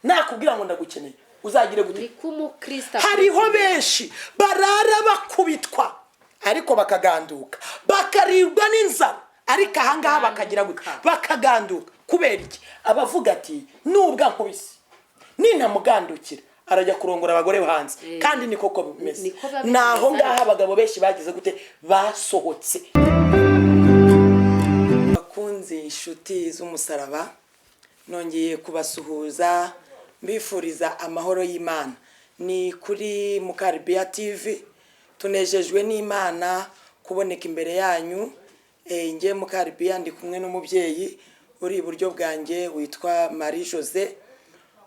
nakubwira ngo ndagukeneye uzagire gute? ni kumukristo. hariho benshi barara bakubitwa ariko bakaganduka, bakaribwa n'inzara ariko ahangaha bakagira gute? Bakaganduka. kubera iki? abavuga ati nubwa nkubise ninamugandukira arajya kurongora abagore hanze. kandi niko ko bimeze. naho ngaha abagabo benshi bagize gute? basohotse. bakunzi inshuti z'umusaraba, nongeye kubasuhuza mbifuriza amahoro y'Imana. ni kuri Mukaribiya TV, tunejejwe n'Imana kuboneka imbere yanyu. ngiye Mukaribiya ndi kumwe n'umubyeyi uri iburyo bwanjye witwa Marie Jose.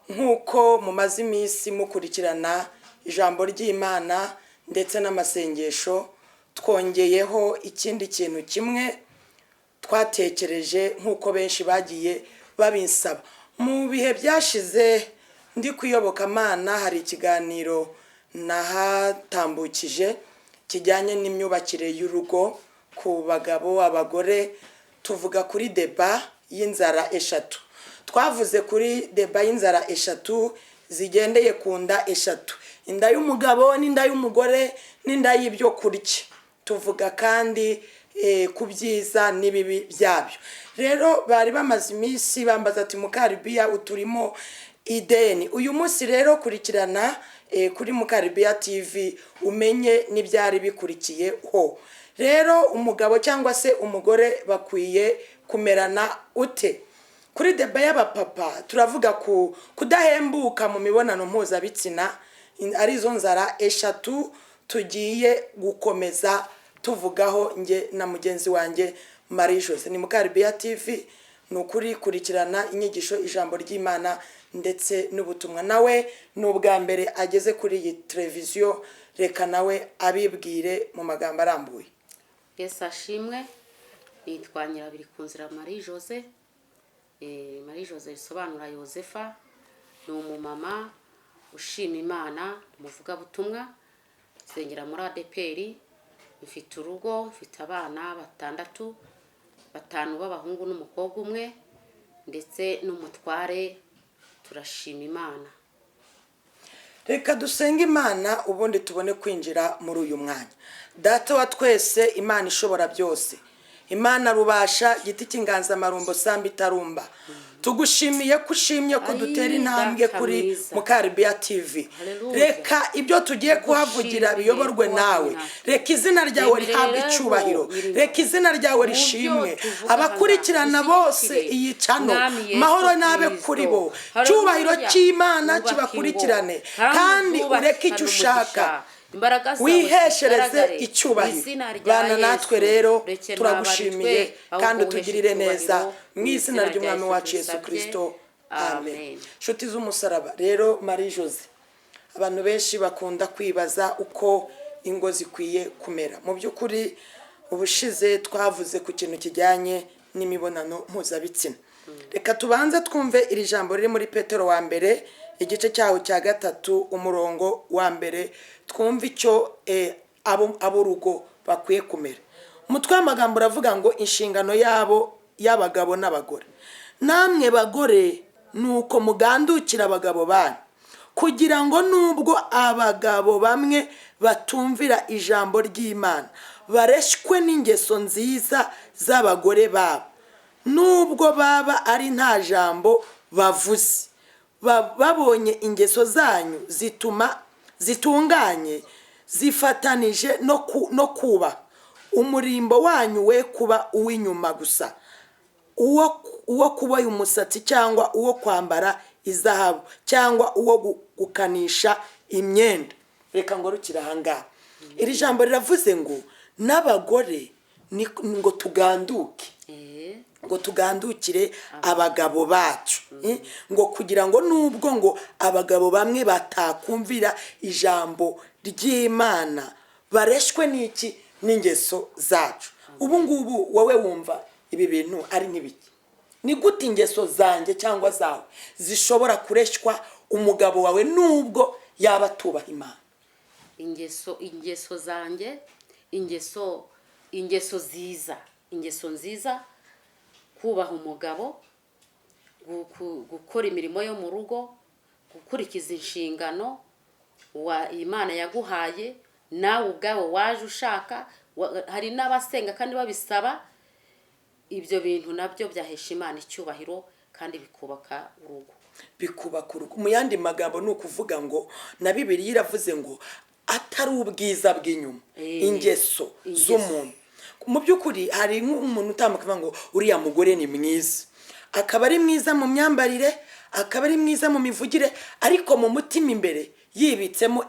nkuko mumaze iminsi mukurikirana ijambo ry'Imana ndetse n'amasengesho, twongeyeho ikindi kintu kimwe twatekereje nkuko benshi bagiye babinsaba. mu bihe byashize ndi kuyoboka Imana, hari ikiganiro nahatambukije kijyanye n'imyubakire y'urugo ku bagabo abagore. tuvuga kuri deba y'inzara eshatu. twavuze kuri deba y'inzara eshatu zigendeye ku nda eshatu: inda y'umugabo n'inda y'umugore n'inda y'ibyo kurya. tuvuga kandi ku byiza n'ibibi byabyo. rero bari bamaze iminsi bambaza ati Mukaribiya uturimo ideni. uyu munsi rero kurikirana kuri Mukaribiya TV umenye n'ibyari bikurikiyeho. rero umugabo cyangwa se umugore bakwiye kumerana ute? kuri deba y'abapapa turavuga ku kudahembuka mu mibonano mpuzabitsina, arizo nzara eshatu tugiye gukomeza tuvugaho nge na mugenzi wanjye Marie Jose. ni Mukaribiya TV, nukuri kurikirana inyigisho ijambo ry'Imana ndetse n'ubutumwa. nawe n'ubwa mbere ageze kuri iyi televiziyo, reka nawe abibwire mu magambo arambuye. Yesu ashimwe. nitwa Nyirabirikunzira Marie Jose. Marie Jose bisobanura Yosefa. ni umumama ushima Imana, umuvuga butumwa, nsengera muri ADPR. mfite urugo, mfite abana 6, 5 b'abahungu n'umukobwa umwe ndetse n'umutware. turashima Imana. reka dusenge Imana ubundi tubone kwinjira muri uyu mwanya. data wa twese, Imana ishobora byose, Imana rubasha, giti cy'inganzamarumbo samba itarumba, tugushimiye ko ushimye ko dutera intambwe kuri Mukaribiya TV. reka ibyo tugiye kuhavugira biyoborwe nawe. reka izina ryawe rihabwe icyubahiro, reka izina ryawe rishimwe. abakurikirana bose iyi cano, mahoro nabe kuri bo, cyubahiro cy'Imana kibakurikirane, kandi ureke icyo ushaka wiheshereze icyubahiro. bana natwe rero turagushimiye kandi utugirire neza mu izina ry'umwami wacu Yesu Kristo, amen. nshuti z'umusaraba, rero Marie Jose, abantu benshi bakunda kwibaza uko ingo zikwiye kumera. mu by'ukuri ubushize twavuze ku kintu kijyanye n'imibonano mpuzabitsina. reka tubanze twumve iri jambo riri muri Petero wa mbere igice cyaho cya 3 umurongo wa mbere, twumva icyo ab'urugo bakwiye kumera. umutwe w'amagambo uravuga ngo inshingano yabo y'abagabo n'abagore. namwe bagore nuko mugandukira abagabo banyu, kugira ngo nubwo abagabo bamwe batumvira ijambo ry'Imana, bareshwe n'ingeso nziza z'abagore babo, nubwo baba ari nta jambo bavuze. babonye ingeso zanyu zitunganye zifatanije no kuba umurimbo wanyu we kuba uw'inyuma gusa, uwo kuboha umusatsi cyangwa uwo kwambara izahabu cyangwa uwo gukanisha imyenda. reka ngo rukira ahangaha. iri jambo riravuze ngo n'abagore ngo tuganduke, ngo tugandukire abagabo bacu, ngo kugira ngo nubwo ngo abagabo bamwe batakumvira ijambo ry'Imana, bareshwe n'iki? n'ingeso zacu. ubu ngubu wowe wumva ibi bintu ari nk'ibiki? ni gute ingeso zanjye cyangwa zawe zishobora kureshwa umugabo wawe nubwo yaba atubaha Imana? ingeso zanjye, ingeso nziza, kubaha umugabo, gukora imirimo yo mu rugo, gukurikiza inshingano Imana yaguhaye, nawe ubwawe waje ushaka. Hari n'abasenga kandi babisaba. Ibyo bintu nabyo byahesha Imana icyubahiro kandi bikubaka urugo. Mu yandi magambo ni ukuvuga ngo na Bibiliya iravuze ngo atari ubwiza bw'inyuma, ingeso z'umuntu. Mu by'ukuri hari nk'umuntu utambuka ngo uriya mugore ni mwiza, akaba ari mwiza mu myambarire, akaba ari mwiza mu mivugire, ariko mu mutima imbere yibitsemo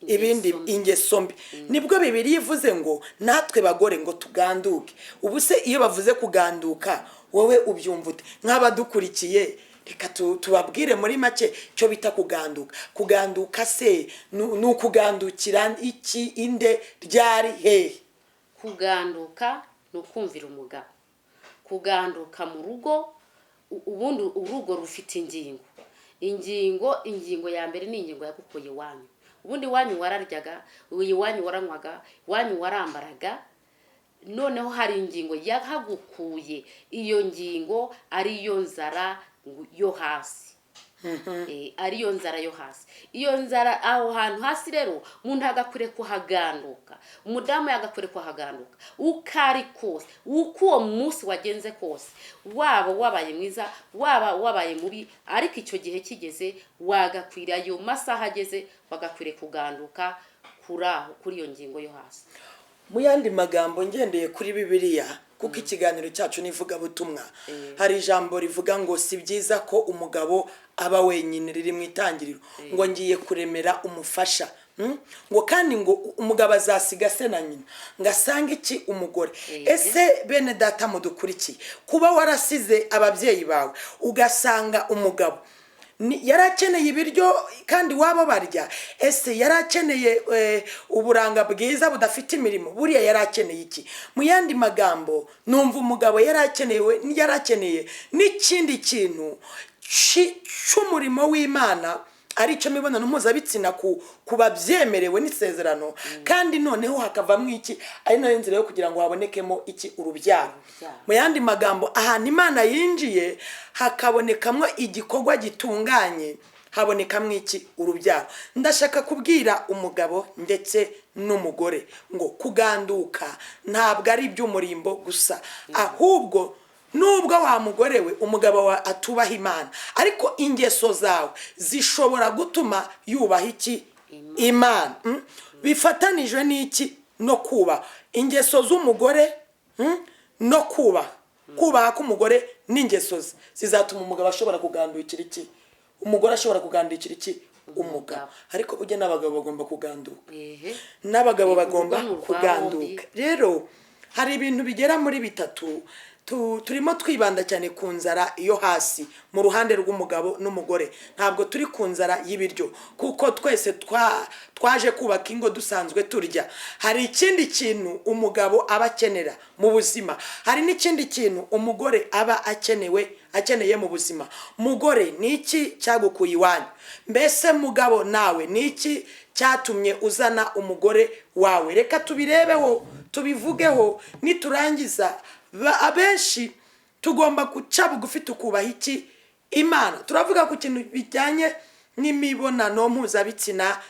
ibindi ingeso mbi. Nibwo Bibiliya ivuze ngo natwe bagore ngo tuganduke. Ubu se iyo bavuze kuganduka wowe ubyumva ute? Nk'abadukurikiye reka tubabwire muri make cyo bita kuganduka. Kuganduka se ni ukugandukira iki, inde, ryari, hehe? Kuganduka ni ukumvira umugabo. Kuganduka mu rugo, ubundi urugo rufite ingingo ya mbere ni ingingo yagukuye iwanyu. Ubundi iwanyu wararyaga, iwanyu waranywaga, iwanyu warambaraga. Noneho hari ingingo yahagukuye, iyo ngingo ariyo nzara yo hasi. Ariyo nzara yo hasi. Iyo nzara aho hantu hasi rero umuntu agakwiriye kuhaganduka. Umudamu yagakwiriye kuhaganduka ukari kose, uko uwo munsi wagenze kose, waba wabaye mwiza, waba wabaye mubi, ariko icyo gihe kigeze wagakwiriye, ayo masaha ageze wagakwiriye kuganduka kuri iyo ngingo yo hasi. Mu yandi magambo ngendeye kuri Bibiliya, kuko ikiganiro cyacu nivuga butumwa, hari ijambo rivuga ngo si byiza ko umugabo aba wenyine, riri mu Itangiriro, ngo ngiye kuremera umufasha, ngo kandi ngo umugabo azasiga se na nyina, ngasange iki umugore. Ese bene data mudukurikiye, kuba warasize ababyeyi bawe ugasanga umugabo yarakeneye ibiryo kandi waba barya, ese yarakeneye uburanga bwiza budafite imirimo, buriya yarakeneye iki? Mu yandi magambo numva umugabo yarakeneye n'ikindi kintu cy'umurimo w'Imana, aricyo mibonano mpuzabitsina ku babyemerewe n'isezerano, kandi noneho hakavamo iki, ari nayo nzira yo kugira ngo habonekemo iki, urubyaro. Mu yandi magambo ahantu Imana yinjiye hakabonekamo igikorwa gitunganye, habonekamo iki, urubyaro. Ndashaka kubwira umugabo ndetse n'umugore ngo kuganduka ntabwo ari iby'umurimbo gusa, ahubwo nubwo wa mugore we umugabo wa atubaha Imana, ariko ingeso zawe zishobora gutuma yubaha iki, Imana. Bifatanijwe n'iki, no kubaha ingeso z'umugore, no kubaha k'umugore n'ingeso ze zizatuma umugabo ashobora kugandukira iki, umugore ashobora kugandukira iki, umugabo. Ariko ujye n'abagabo bagomba kuganduka, n'abagabo bagomba kuganduka. Rero hari ibintu bigera muri bitatu turimo twibanda cyane ku nzara yo hasi mu ruhande rw'umugabo n'umugore. Ntabwo turi ku nzara y'ibiryo, kuko twese twaje kubaka ingo dusanzwe turya. Hari ikindi kintu umugabo aba akenera mu buzima, hari n'ikindi kintu umugore aba akeneye mu buzima. Mugore, ni iki cyagukuye iwanyu? Mbese mugabo nawe ni iki cyatumye uzana umugore wawe? Reka tubirebeho, tubivugeho, niturangiza abenshi tugomba guca bugufi tukubaha iki, Imana. Turavuga ku kintu bijyanye n'imibonano mpuzabitsina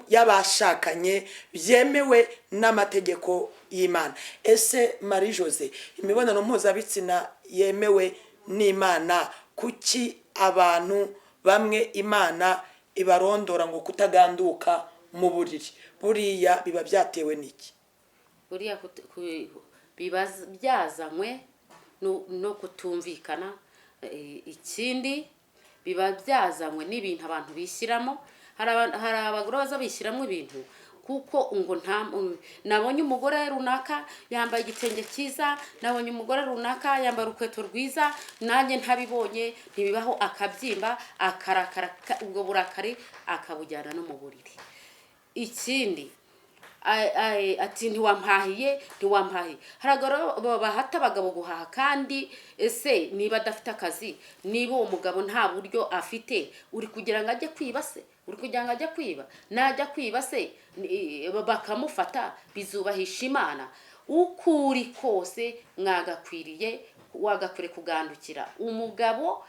y'abashakanye byemewe n'amategeko y'Imana. Ese Marie Jose, imibonano mpuzabitsina yemewe n'Imana, kuki abantu bamwe Imana ibarondora ngo kutaganduka mu buriri? Buriya biba byatewe n'iki? Buriya biba byazanywe no kutumvikana. Ikindi biba byazanywe n'ibintu abantu bishyiramo. Hari abagore baza bishyiramo ibintu, kuko ngo nabonye umugore runaka yambaye igitenge cyiza, nabonye umugore runaka yambaye urukweto rwiza, nanjye ntabibonye, ntibibaho, akabyimba, akarakara, ubwo burakari akabujyana no mu buriri. Ikindi ati ntiwampahiye. Haragoro bahata abagabo guhaha, kandi ese niba adafite akazi, niba uwo mugabo nta buryo afite, uri kugira ngo ajye kwiba se? Najya kwiba se bakamufata, bizubahisha Imana? Ukuri kose wagakwiriye kugandukira umugabo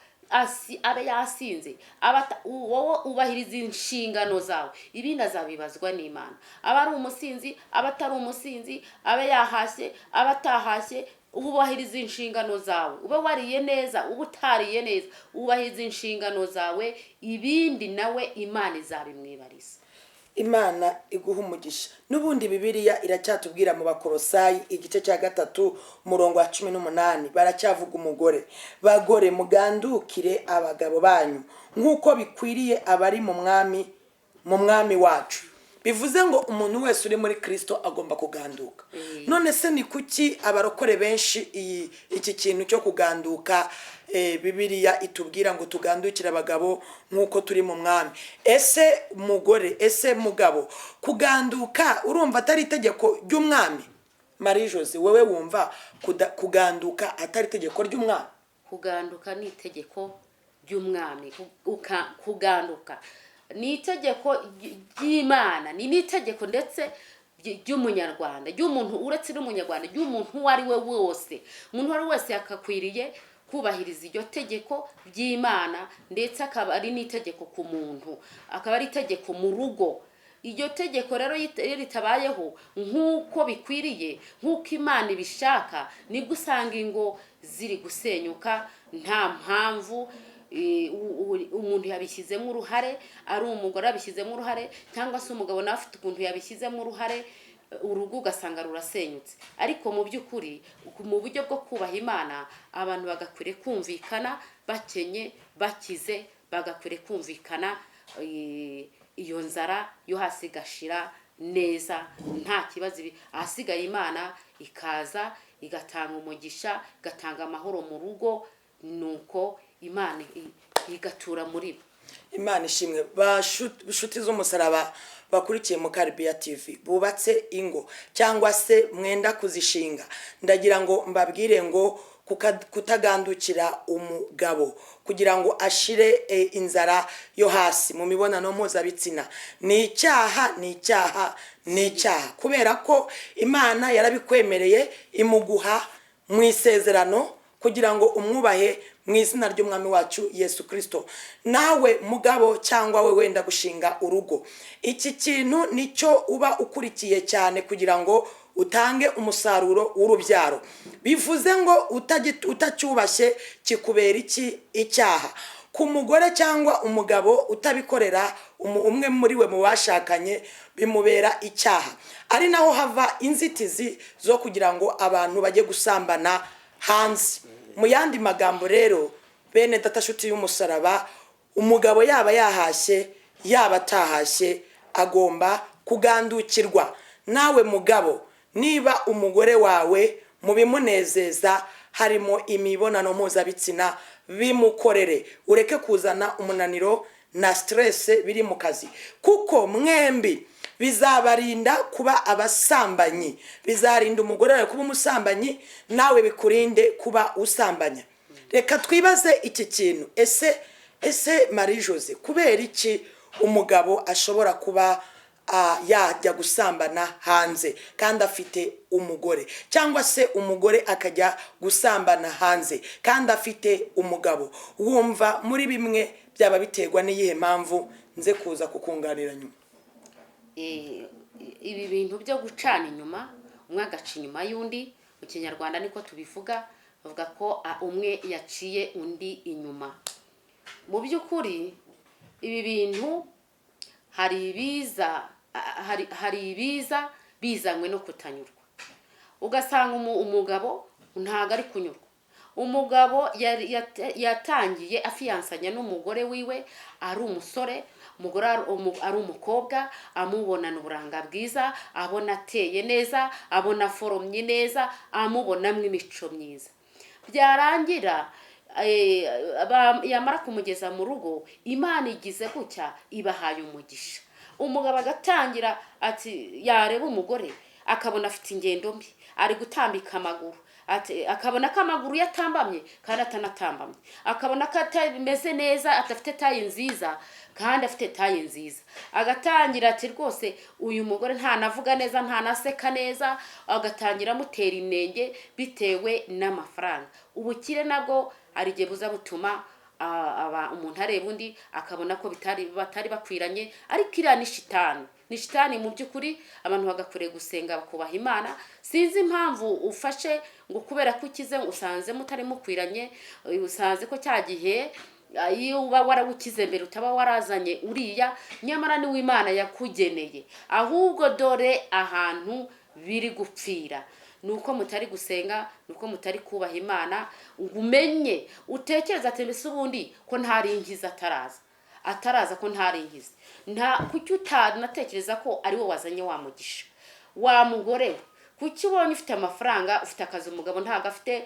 abe yasinze, wowe ubahiriza inshingano zawe, ibindi azabibazwa n'Imana. aba ari umusinzi, aba atari umusinzi, abe yahashye, aba atahashye, ubahiriza inshingano zawe. ube wariye neza, ube utariye neza, ubahiriza inshingano zawe, ibindi nawe Imana izabimwibariza. Imana iguha umugisha. N'ubundi Bibiliya iracyatubwira mu Bakolosayi igice cya 3 umurongo wa 18 baracyavuga umugore. Bagore mugandukire abagabo banyu nk'uko bikwiriye abari mu mwami wacu. Bivuze ngo umuntu wese uri muri Kristo agomba kuganduka. None se ni kuki abarokore benshi iki kintu cyo kuganduka Bibiliya itubwira ngo tugandukire abagabo nk'uko turi mu mwami? Ese mugore, ese mugabo, kuganduka urumva atari itegeko ry'umwami? Marie Jose, wewe wumva kuganduka atari itegeko ry'umwami? Kuganduka ni itegeko ry'umwami. Kuganduka ni itegeko ry'Imana, ni itegeko ndetse ry'umunyarwanda, ry'umuntu uretse n'umunyarwanda, ry'umuntu uwo ari we wose. Umuntu uwo ari wese yakakwiriye kubahiriza iryo tegeko ry'Imana, ndetse akaba ari n'itegeko ku muntu, akaba ari itegeko mu rugo. Iryo tegeko rero ritabayeho nk'uko bikwiriye, nk'uko Imana ibishaka, nibwo usanga ingo ziri gusenyuka nta mpamvu. Umuntu yabishyizemo uruhare, ari umugore abishyizemo uruhare, cyangwa se umugabo nawe afite ukuntu yabishyizemo uruhare, urugo ugasanga rurasenyutse. Ariko mu by'ukuri mu buryo bwo kubaha Imana, abantu bagakwiriye kumvikana, bakenye bakize, bagakwiriye kumvikana, iyo nzara yo hasi igashira neza nta kibazo. Ahasigaye Imana ikaza igatanga umugisha, igatanga amahoro mu rugo, nuko Imana igatura muri bo. Imana ishimwe. Bashuti z'umusaraba bakurikiye mu Karibiya TV, bubatse ingo cyangwa se mwenda kuzishinga, ndagira ngo mbabwire ngo kutagandukira umugabo kugira ngo ashire inzara yo hasi mu mibonano mpuzabitsina ni icyaha, kubera ko Imana yarabikwemereye, imuguha mu isezerano kugira ngo umwubahe mu izina ry'umwami wacu Yesu Kristo. Nawe mugabo cyangwa we wenda gushinga urugo, iki kintu nicyo uba ukurikiye cyane kugira ngo utange umusaruro w'urubyaro. Bivuze ngo utacyubashye kikubera icyaha. Ku mugore cyangwa umugabo utabikorera umwe muri we mu bashakanye bimubera icyaha. Ari naho hava inzitizi zo kugira ngo abantu bajye gusambana hanze. Mu yandi magambo rero, bene data shuti y'umusaraba, umugabo yaba yahashye yaba atahashye agomba kugandukirwa. Nawe mugabo, niba umugore wawe mu bimunezeza harimo imibonano mpuzabitsina, bimukorere. Ureke kuzana umunaniro na stress biri mu kazi, kuko mwembi bizabarinda kuba abasambanyi. Bizarinda umugore wawe kuba umusambanyi, nawe bikurinde kuba usambanya. Reka twibaze iki kintu. Ese Marie Jose, kubera iki umugabo ashobora kuba yajya gusambana hanze kandi afite umugore, cyangwa se umugore akajya gusambana hanze kandi afite umugabo? Wumva muri bimwe byaba biterwa n'iyihe mpamvu? Nze kuza kukunganira nyuma. Ibi bintu byo gucana inyuma, umwe agaca inyuma y'undi, mu Kinyarwanda niko tubivuga, bavuga ko umwe yaciye undi inyuma. Mu by'ukuri ibi bintu hari ibiza bizanywe no kutanyurwa. Ugasanga umugabo ntago ari kunyurwa. Umugabo yatangiye afiyansanya n'umugore wiwe, ari umusore, umugore ari umukobwa, amubonana uburanga bwiza, abona ateye neza, abona foromye neza, amubonamo imico myiza. Byarangira yamara kumugeza mu rugo, Imana igize gutya ibahaye umugisha. Umugabo agatangira ati yareba umugore akabona afite ingendo mbi, ari gutambika amaguru, akabona ko amaguru yatambamye kandi atanatambamye, akabona ko atameze neza, atafite taye nziza kandi afite taye nziza. Agatangira ati rwose uyu mugore ntanavuga neza, ntanaseka neza, agatangira amutera inenge bitewe n'amafaranga. Ubukire nabwo ari igihe buza butuma umuntu areba undi akabona ko batari bakwiranye, ariko iriya ni shitani. Ni shitani mu by'ukuri. Abantu bagakwiriye gusenga bakubaha Imana. Sinzi impamvu ufashe ngo kubera ko ukize usanze mutari mukwiranye, usanze ko cyagihe iyo uba warawukize mbere utaba warazanye uriya, nyamara ni w'Imana yakugeneye. Ahubwo dore ahantu biri gupfira nuko mutari gusenga, nuko mutari kubaha Imana. Umenye utekereza ati mbese ubundi ko ntari inkiza ataraza ko ntari inkiza, kuki utanatekereza ko ari wo wazanye wa mugisha wa mugore we? Kuki ubonye ufite amafaranga, ufite akazi, umugabo ntago afite,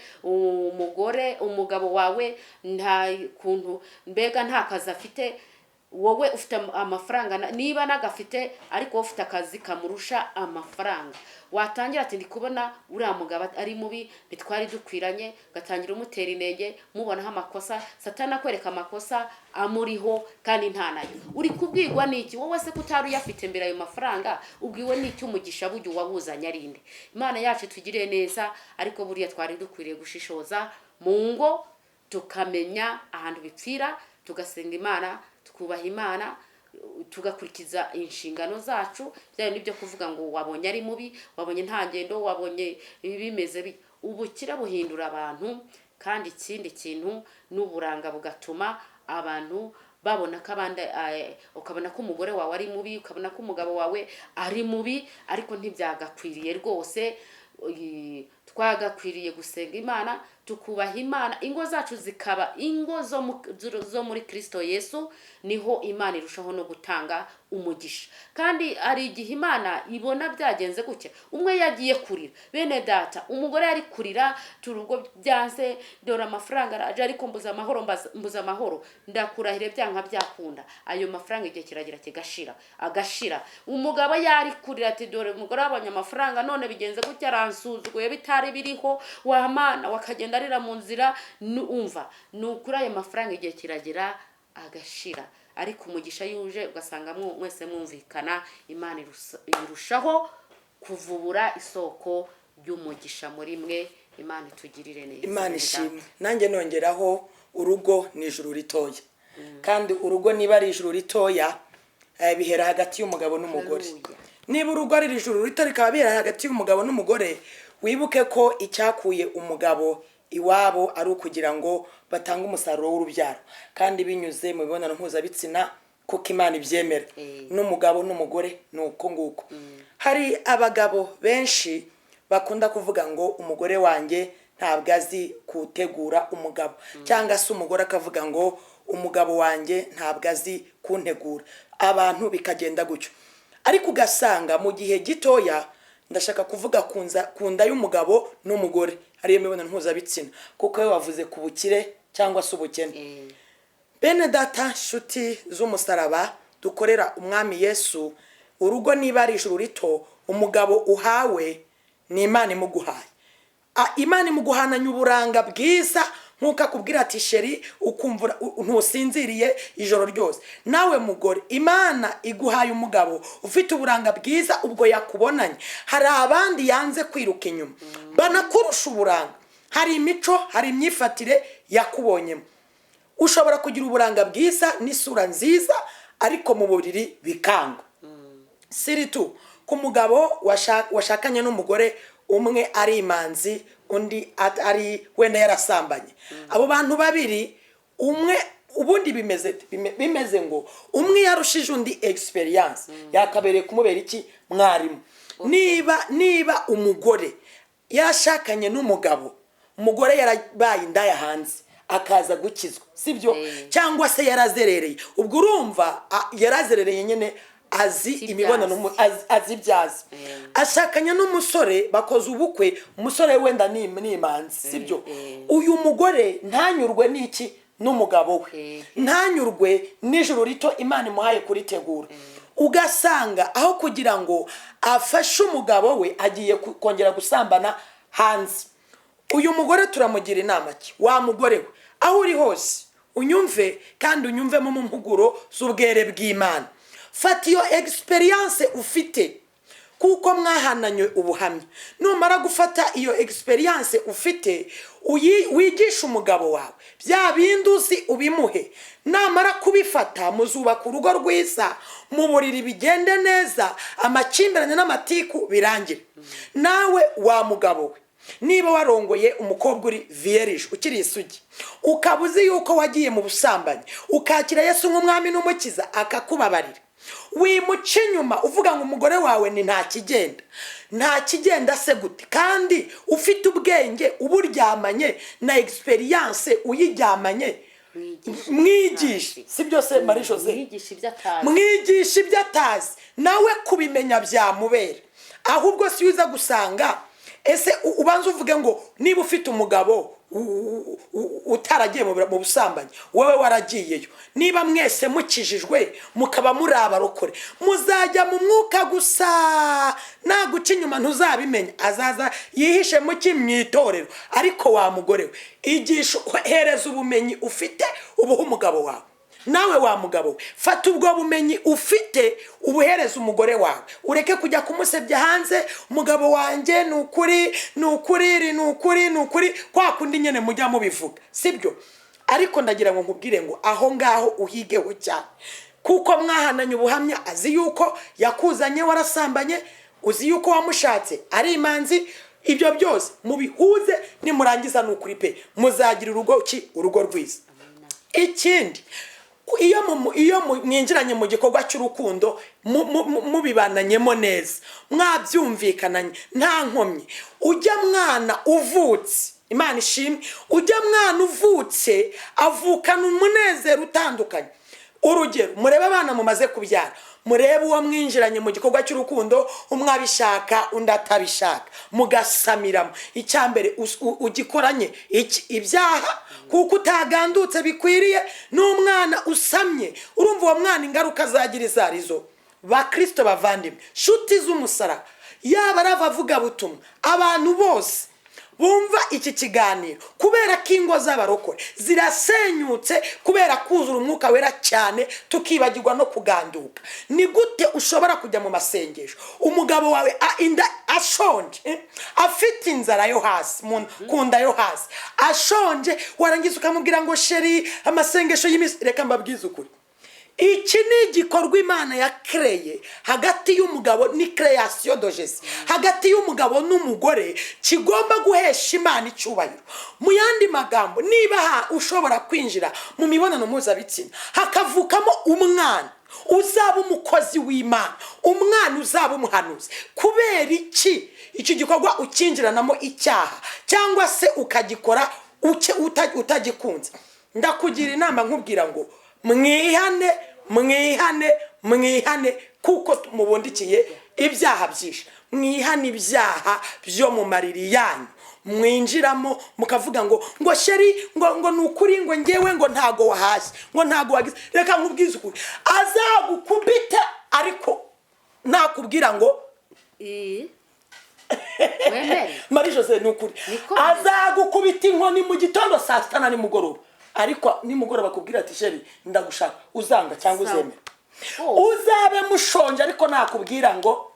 umugabo wawe nta kuntu mbega nta kazi afite, wowe ufite amafaranga niba nagafite, ariko wowe ufite akazi kamurusha amafaranga. Watangira ati ndi kubona uriya mugabo ari mubi, bitwari dukwiranye, gatangira umutera intege, mubonaho amakosa. Satani akwereka amakosa amuriho kandi nta nayo. Uri kubwirwa n'iki? Wowe se kutari uyafite mbere ayo mafaranga, ubwiwe n'iki umugisha buryo wabuzanye arinde? Imana yacu tugiriye neza, ariko buriya twari dukwiriye gushishoza mu ngo, tukamenya ahantu bipfira, tugasenga Imana, tukubaha Imana, tugakurikiza inshingano zacu. Byayo nibyo kuvuga ngo wabonye ari mubi, wabonye nta ngendo, wabonye bimeze ubukira buhindura abantu. Kandi ikindi kintu n'uburanga bugatuma abantu babona ko abandi, ukabona ko umugore wawe ari mubi, ukabona ko umugabo wawe ari mubi, ariko ntibyagakwiriye rwose. Twagakwiriye gusenga Imana, tukubaha Imana, ingo zacu zikaba ingo zo muri Kristo Yesu. Niho Imana irushaho no gutanga umugisha. Kandi ari igihe Imana ibona byagenze gutya, umwe yagiye kurira, bene data umugore yari kurira, turugo byanze, dore amafaranga araje ariko mbuza amahoro, ndakurahire byanka byakunda, ayo mafaranga igihe kiragira agashira. Umugabo yari kurira ati dore umugore abonye amafaranga, none bigenze gutya, aransuzuguye bitari biriho, wa Mana, wakagenda arira mu nzira. Umva, nukuri ayo mafaranga igihe kiragira agashira. Ariko umugisha yuje ugasanga mwese mwumvikana, Imana irushaho kuvubura isoko y'umugisha muri mwe. Imana itugirire neza. Imana ishimwe. Nanjye nongeraho, urugo ni ijuru ritoya. Kandi urugo niba ari ijuru ritoya, bihera hagati y'umugabo n'umugore. Niba urugo ari ijuru rito rikaba bihera hagati y'umugabo n'umugore, wibuke ko icyakuye umugabo iwabo ari ukugira ngo batange umusaruro w'urubyaro, kandi binyuze mu mibonano mpuzabitsina, kuko Imana ibyemera. N'umugabo n'umugore ni uko nguko. Hari abagabo benshi bakunda kuvuga ngo umugore wanjye ntabwo azi gutegura umugabo, cyangwa se umugore akavuga ngo umugabo wanjye ntabwo azi kuntegura. Abantu bikagenda gutyo, ariko ugasanga mu gihe gitoya, ndashaka kuvuga kunda y'umugabo n'umugore ariyo mibonano mpuzabitsina, kuko we wavuze ku bukire cyangwa se ubukene. Bene data, nshuti z'umusaraba dukorera umwami Yesu, urugo niba ari ijuru rito, umugabo uhawe ni Imana imuguhaye. Imana imuguhananya uburanga bwiza, nkuko akubwira ati sheri, ukumva ntusinziriye ijoro ryose. Nawe mugore, Imana iguhaye umugabo ufite uburanga bwiza. Ubwo yakubonanye, hari abandi yanze kwiruka inyuma, banakurusha uburanga. Hari imico, hari imyifatire yakubonyemo. Ushobora kugira uburanga bwiza n'isura nziza, ariko mu buriri bikanga. Siritu ku mugabo washakanye n'umugore, umwe ari imanzi, undi ari wenda yarasambanye. Abo bantu babiri, umwe ubundi bimeze ngo umwe yarushije undi experience, yakabereye kumubera iki? Mwarimu. Niba umugore yashakanye n'umugabo, umugore yarabaye indaya hanze, akaza gukizwa, sibyo? Cyangwa se yarazerereye, ubwo urumva yarazerereye nyine, azi imibonano, azi ibyazi. Ashakanya n'umusore, bakoze ubukwe, umusore wenda ni imanzi, sibyo? Uyu mugore ntanyurwe n'iki? N'umugabo we. Ntanyurwe n'ijuru rito Imana imuhaye kuritegura. Ugasanga aho kugira ngo afashe umugabo we, agiye kongera gusambana hanze. Uyu mugore turamugira inama ki? Wa mugore we, aho uri hose unyumve, kandi unyumvemo mu mpuguro z'ubwere bw'Imana. Fata iyo experience ufite, kuko mwahananywe ubuhamya. Numara gufata iyo experience ufite wigisha umugabo wawe bya bindi uzi ubimuhe. Namara kubifata muzubaka urugo rwiza, mu buriri bigende neza, amakimbirane n'amatiku birangire. Nawe wa mugabo we, niba warongoye umukobwa uri vierge ukiri isugi, ukaba uzi yuko wagiye mu busambanyi, ukakira Yesu nk'umwami n'umukiza akakubabarira, wimuca inyuma uvuga ngo umugore wawe ni nta kigenda se gute? Kandi ufite ubwenge, uburyamanye na experience uyiryamanye, mwigisha si byose Marie Jose, mwigisha ibyo atazi, nawe kubimenya byamubera. Ahubwo si uza gusanga ese ubanza uvuge ngo niba ufite umugabo utaragiye mu busambanyi, wowe waragiyeyo, niba mwese mukijijwe mukaba muri abarokore, muzajya mu mwuka gusa, naguca inyuma ntuzabimenya, azaza yihishe mu kimwitorero. Ariko wa mugore we, igisha, hereza ubumenyi ufite ubuhe umugabo wawe. Nawe wa mugabo we, fata ubwo bumenyi ufite ubuhereza umugore wawe, ureke kujya kumusebya hanze, umugabo wanjye nukuri kwa kundi nyene mujya mubivuga, sibyo? Ariko ndagira ngo nkubwire ngo aho ngaho uhigeho cyane, kuko mwahananye ubuhamya. Azi yuko yakuzanye warasambanye, uzi yuko wamushatse ari imanzi. Ibyo byose mubihuze, nimurangiza nukuri pe muzagira urugo rwiza. Ikindi, iyo mwinjiranye mu gikorwa cy'urukundo, mubibananyemo neza, mwabyumvikananye nta nkomyi, ujya mwana uvutse, Imana ishimwe, ujya mwana uvutse avukana umunezero utandukanye. Urugero, murebe abana mumaze kubyara, murebe uwo mwinjiranye mu gikorwa cy'urukundo, umwe abishaka undi atabishaka, mugasamiramo. Icyambere ugikoranye ibyaha, kuko utagandutse bikwiriye, n'umwana usamye. Urumva uwo mwana ingaruka zagira izarizo. Ba Kristo bavandimwe, shuti z'umusaraba, yaba aravuga butumwa, abantu bose bumva iki kiganiro, kubera ko ingo z'abarokore zirasenyutse kubera kuzura umwuka wera cyane, tukibagirwa no kuganduka. Ni gute ushobora kujya mu masengesho, umugabo wawe ashonje, afite inzara yo hasi, kunda yo hasi, ashonje, warangiza ukamubwira ngo sheri, amasengesho y'imisi? Reka mbabwize ukuri, iki ni igikorwa Imana yakreye hagati y'umugabo, ni création de Jésus, hagati y'umugabo n'umugore, kigomba guhesha Imana icyubahiro. Mu yandi magambo, niba ushobora kwinjira mu mibonano mpuzabitsina hakavukamo umwana uzaba umukozi w'Imana, umwana uzaba umuhanuzi, kubera iki icyo gikorwa ukinjiranamo icyaha, cyangwa se ukagikora utagikunze? Ndakugira inama nkubwira ngo mwihane kuko mubundikiye ibyaha byinshi. Mwihane ibyaha byo mu mariri yanyu, mwinjiramo mukavuga ngo sheri, ngo nukuri, ngo ngewe, ngo ntago wahashye, ngo ntago wagize. Reka nkubwize ukuri, azagukubita, ariko nakubwira ngo Marie Jose nukuri, azagukubita inkoni mu gitondo saa 6 na nimugoroba, ariko nimugoroba bakubwira ati sheri ndagushaka, uzanga cyangwa uzemera. Uzabe mushonje, ariko nakubwira ngo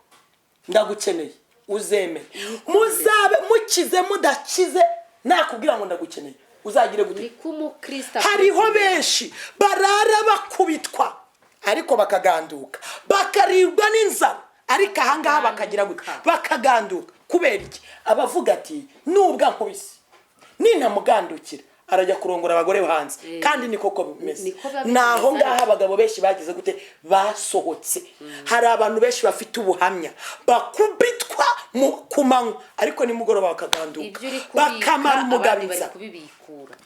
ndagukeneye, uzemera. Muzabe mukize mudakize, nakubwira ngo ndagukeneye, uzagire gute? Hariho benshi barara bakubitwa ariko bakaganduka, bakarirwa n'inzara, ariko ahangaha bakagira gute? Bakaganduka. Kubera iki? Abavuga ati nubwa nkubise nintamugandukira arajya kurongora abagore hanze. Kandi niko bimeze. Naho ngaha abagabo benshi bagize gute? Basohotse. Hari abantu benshi bafite ubuhamya, bakubitwa ku manywa, ariko nimugoroba bakaganduka, bakamara umugabinza.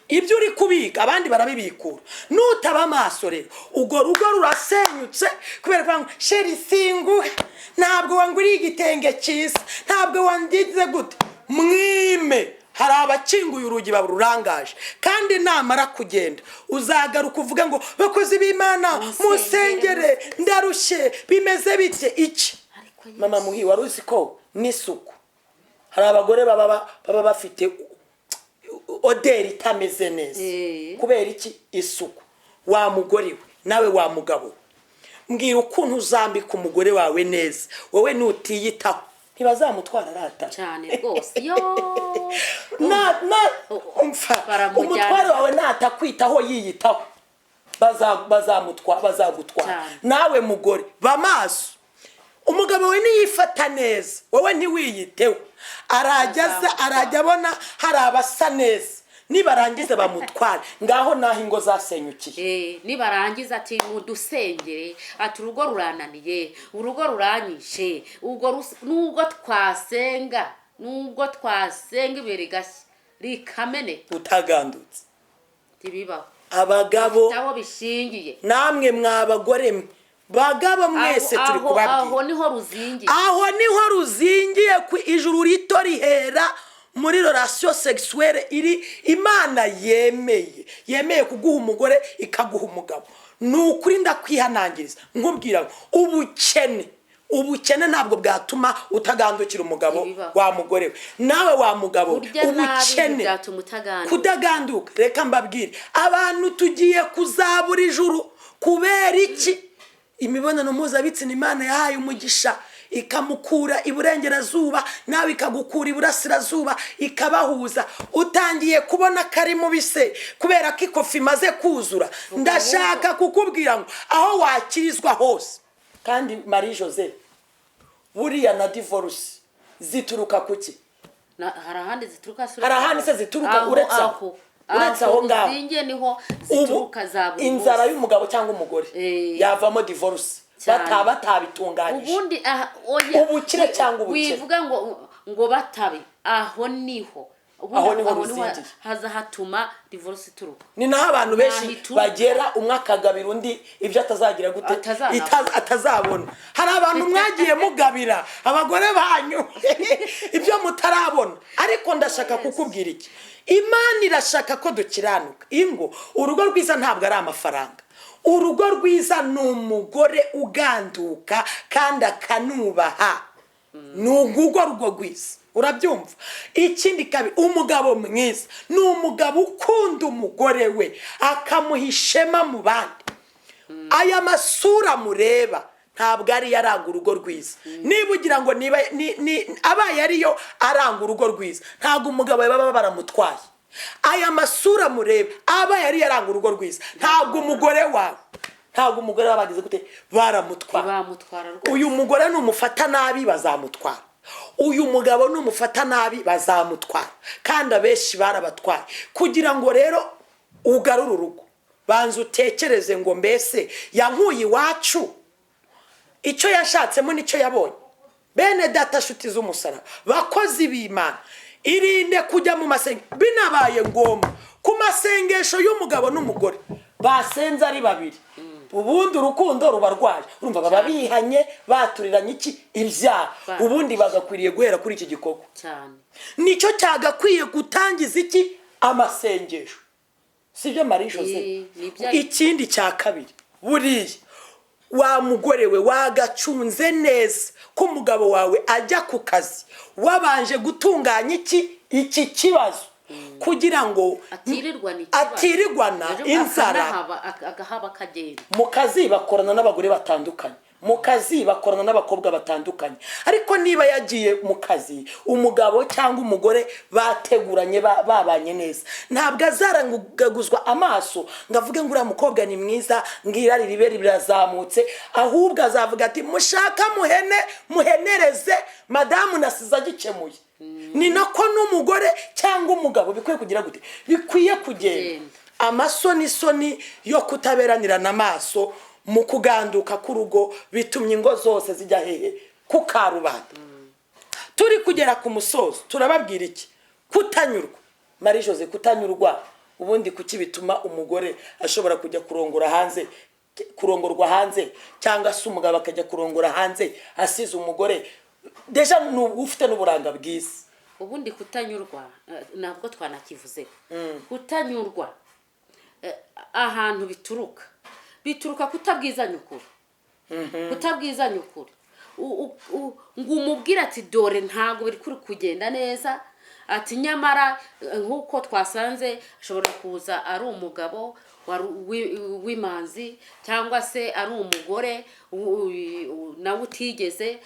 Ibyo uri kubika abandi barabibikura. Nutaba amaso rero, ubwo rugo rurasenyutse kubera ko sheri singuhe, ntabwo wanguriye igitenge cyiza, ntabwo wandize gute. Mwime, hari abakinguye urugi barurangaje, kandi namara kugenda uzagaruka uvuga ngo bakozi b'Imana musengere, ndarushye, bimeze bite iki? Mama muhi, waruzi ko n'isuku, hari abagore baba bafite oderi itameze neza. Kubera iki? Isuku. Wa mugore we nawe wa mugabo, mbwira ukuntu uzambika umugore wawe neza wowe nutiyitaho ntibazamutwara arata cyane rwose yo umutware wawe natakwitaho yiyitaho bazagutwara nawe mugore bamaso umugabo we niyifata neza wowe ntiwiyiteho arajya abona hari abasa neza nibarangiza bamutware ngaho naho ingo zasenyukiye nibarangiza ati mudusengere ati urugo rurananiye urugo ruranyishe nubwo twasenga ibere gashya rikamene utagandutse tibibaho abagabo aho bishingiye namwe mwabagore mwe bagabo mwese turi kubabwira aho niho ruzingiye ku ijuru rito rihera muri relation sexuelle iri Imana yemeye kuguha umugore ikaguha umugabo nukuri ndakwihanangiriza nkubwira ubukene ntabwo bwatuma utagandukira umugabo wa mugore we nawe wa mugabo ubukene kudaganduka reka mbabwire abantu tugiye kuzabura ijuru kubera iki imibonano mpuzabitsina Imana yahaye umugisha ikamukura iburengerazuba nawe ikagukura iburasirazuba ikabahuza utangiye kubona kari mu bise kubera ko ikofi imaze kuzura ndashaka kukubwira ngo aho wakirizwa hose kandi Marie Jose buriya na divorce zituruka kuki hari ahandi zituruka uretse aho ngaho inzara y'umugabo cyangwa umugore yavamo divorce batabitunganyije ubundi ubukire cyangwa ubukire wivuga ngo batabe aho niho haza hatuma divorce ituruka ni naho abantu benshi bagera umwe akagabira undi ibyo atazagira gute atazabona hari abantu mwagiye mugabira abagore banyu ibyo mutarabona ariko ndashaka kukubwira iki Imana irashaka ko dukiranuka ingo urugo rwiza ntabwo ari amafaranga urugo rwiza ni umugore uganduka kandi akanubaha ni urugo rwiza urabyumva ikindi kabi umugabo mwiza ni umugabo ukunda umugore we akamuha ishema mu bandi aya masura mureba ntabwo ari yaranga urugo rwiza niba ugira ngo abaye ariyo aranga urugo rwiza ntabwo umugabo baba baramutwaye aya masura mureba abaye ari yaranga urugo rwiza ntabwo umugore wawe bagize gute baramutwara uyu mugore numufata nabi bazamutwara uyu mugabo numufata nabi bazamutwara kandi abenshi barabatwaye kugira ngo rero ugarure urugo banza utekereze ngo mbese yankuye iwacu icyo yashatsemo nicyo yabonye bene data shuti z'umusaraba bakozi b'Imana irinde kujya mu masengesho binabaye ngombwa ku masengesho y'umugabo n'umugore basenze ari babiri ubundi urukundo rubarwaye urumva baba bihanye baturiranye iki ibyaha ubundi bagakwiriye guhera kuri iki gikorwa cyane nicyo cyagakwiye gutangiza iki amasengesho sibyo Marie Jose ikindi cya kabiri buriya wa mugore we wagacunze neza ko umugabo wawe ajya ku kazi wabanje gutunganya iki kibazo kugira ngo atirirwana inzara mu kazi bakorana n'abagore batandukanye mu kazi bakorana n'abakobwa batandukanye ariko niba yagiye mu kazi umugabo cyangwa umugore bateguranye babanye neza ntabwo azarangaguzwa amaso ngo avuge ngo uriya mukobwa ni mwiza ngira ririberi birazamutse ahubwo azavuga ati mushaka muhenereze madamu nasize agikemuye ni nako n'umugore cyangwa umugabo bikwiye kugira gute bikwiye kugenda amasoni yo kutaberanirana amaso mu kuganduka k'urugo bitumye ingo zose zijya hehe ku karubanda turi kugera ku musozo turababwira iki kutanyurwa Marie Jose kutanyurwa ubundi kuki bituma umugore ashobora kujya kurongorwa hanze cyangwa se umugabo akajya kurongora hanze asize umugore deja ufite n'uburanga bwiza ubundi kutanyurwa ntabwo twanakivuze kutanyurwa ahantu bituruka kutabwizanya ukuri ngo umubwire ati dore ntabwo biri kugenda neza ati nyamara nk'uko twasanze ashobora kuza ari umugabo w'imanzi cyangwa se ari umugore nawe utigeze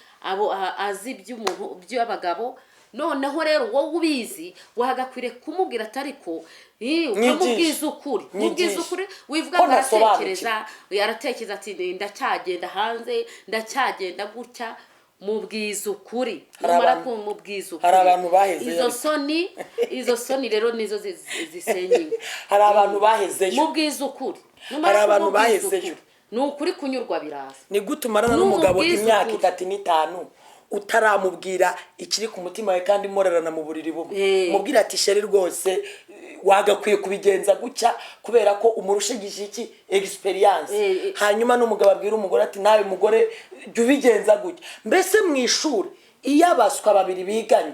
azi iby'umuntu by'abagabo. Noneho rero wowe ubizi wagakwiriye kumubwira atariko ukamubwiza ukuri, mubwiza ukuri wivuga ngo aratekereza ati ndacyagenda hanze, ndacyagenda gutya. Mubwiza ukuri, numara kumubwiza ukuri. Hari abantu baheze izo soni rero nizo zisenye. Hari abantu bahezeyo. Mubwiza ukuri. Hari abantu bahezeyo. Ni ukuri kunyurwa biraza. Ni gutumarana n'umugabo imyaka 3 n'itanu utaramubwira ikiri ku mutima we kandi morerana mu buriri bumwe. Mubwira ati sheri rwose wagakwiye kubigenza gutya kubera ko umurushigije iki experience. Hanyuma n'umugabo abwira umugore ati nawe mugore jya ubigenza gutya. Mbese mu ishuri iyo abaswa babiri biganye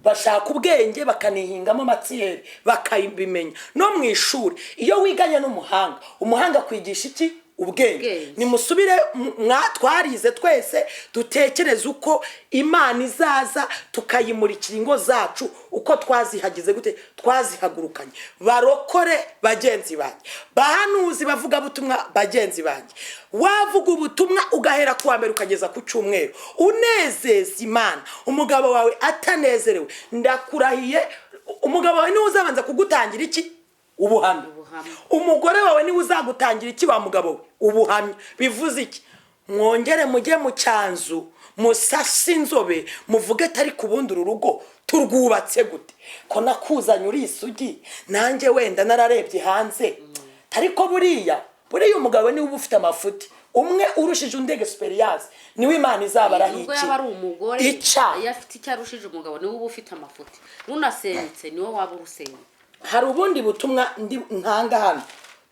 bashaka ubwenge bakanihingamo amatsiyeri bakabimenya. No mu ishuri iyo wiganye n'umuhanga, umuhanga kwigisha iki ubwenge. Nimusubire twarize twese dutekereze uko Imana izaza tukayimurikira ingo zacu, uko twazihagize gute twazihagurukanye. Barokore bagenzi banjye, bahanuzi bavuga butumwa bagenzi banjye, wavuga ubutumwa ugahera kuwa mbere ukageza ku cyumweru unezeza Imana. Umugabo wawe atanezerewe, ndakurahiye umugabo wawe niwe uzabanza kugutangira iki ubuhamya. Umugore wawe niwe uzagutangira iki wa mugabo we ubuhamya. Bivuze iki? Mwongere mujye mu cyanzu musasi inzobe muvuge atari kubundi urugo turwubatse gute ko nakuzanye uri isugi nanjye wenda nararebye hanze. Ariko buriya umugabo niwe ufite amafuti, umwe urushije undi experience niwe Imana izabara hiki. Ubwo yaba ari umugore yafite icyo arushije umugabo niwe ufite amafuti, runasenze niwe waba urusenye. Hari ubundi butumwa ntanga hano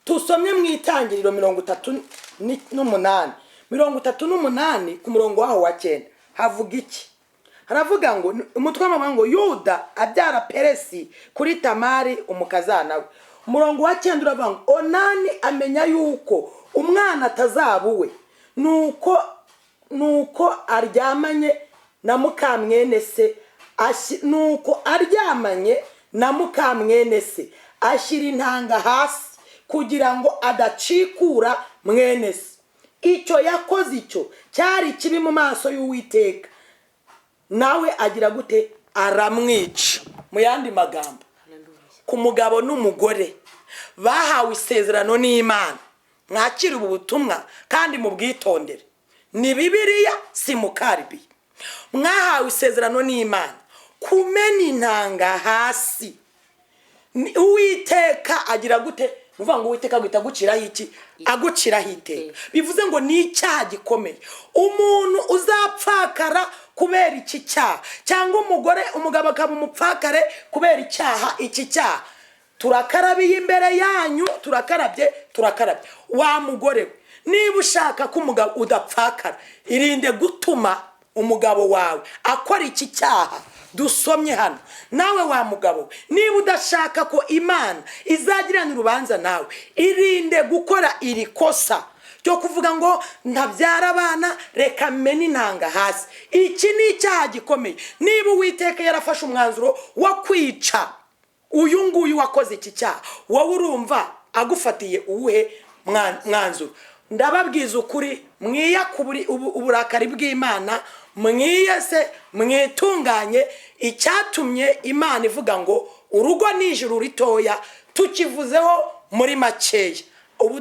tusomye mu Itangiriro 38 ku murongo waho wa 9 havuga iki? Haravuga ngo umutwe w'amabanga ngo Yuda abyara Peresi kuri Tamari umukazana we. Umurongo wa 9 uravuga ngo Onani amenya yuko umwana atazabuwe nuko aryamanye na mukamwene se ashyira intanga hasi kugira ngo adacikura mwene se. Icyo yakoze icyo cyari kibi mu maso y'Uwiteka, nawe agira gute aramwica. Mu yandi magambo, ku mugabo n'umugore bahawe isezerano n'Imana, mwakira ubu butumwa kandi mu bwitondere. Ni Bibiliya si mukaribi. Mwahawe isezerano n'Imana kumena intanga hasi. Uwiteka agira gute? Nuvuga ngo Uwiteka guhita guciraho iki? Aguciraho iteka. Bivuze ngo ni icyaha gikomeye. Umuntu uzapfakara kubera iki cyaha, cyangwa umugabo akaba umupfakare kubera icyaha iki cyaha. Turakarabiye imbere yanyu, turakarabye. Wa mugore we, niba ushaka ko umugabo udapfakara, irinde gutuma umugabo wawe akora iki cyaha dusomye hano. Nawe wa mugabo, niba udashaka ko Imana izagirana urubanza nawe, irinde gukora iri kosa cyo kuvuga ngo ntabyara abana reka mena intanga hasi. Iki ni icyaha gikomeye. Niba Uwiteka yarafashe umwanzuro wo kwica uyu nguyu wakoze iki cyaha, wowe urumva agufatiye uwuhe mwanzuro? Ndababwiza ukuri, mwiyakuburi uburakari bw'Imana, mwiyese mwitunganye. Icyatumye Imana ivuga ngo urugo ni ijuru ritoya tukivuzeho muri makeya.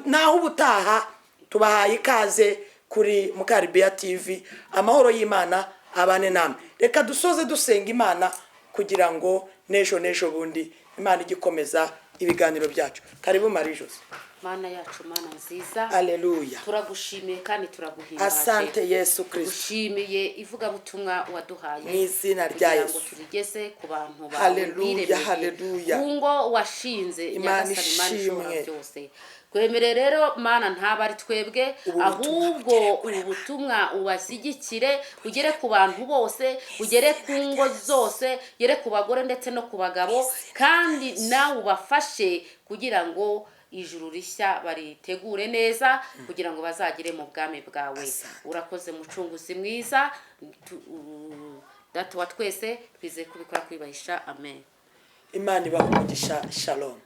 Naho ubutaha tubahaye ikaze kuri Mukaribiya TV. Amahoro y'Imana abane namwe. Reka dusoze dusenga Imana kugira ngo nejo bundi Imana igikomeza ibiganiro byacu. Karibu Marie Jose. Mana yacu, Mana nziza, haleluya, turagushimiye kandi turaguhimbaje. Asante Yesu Kristo, tugushimiye ivuga butumwa waduhaye mu izina rya Yesu, ngo turigeze ku bantu bawe. Haleluya, haleluya. Kungo washinze Imana ishimwe byose. Kwemere rero Mana ntabari twebwe, ahubwo ubutumwa ubashyigikire ugere ku bantu bose, ugere ku ngo zose, ugere ku bagore ndetse no ku bagabo, kandi nawe ubafashe kugira ngo ijuru rishya baritegure neza kugira ngo bazagire mu bwami bwawe. Urakoze mucunguzi mwiza, data wa twese, twizeye kubikora kwibahisha. Amen. Imana ibahe umugisha. Shalom.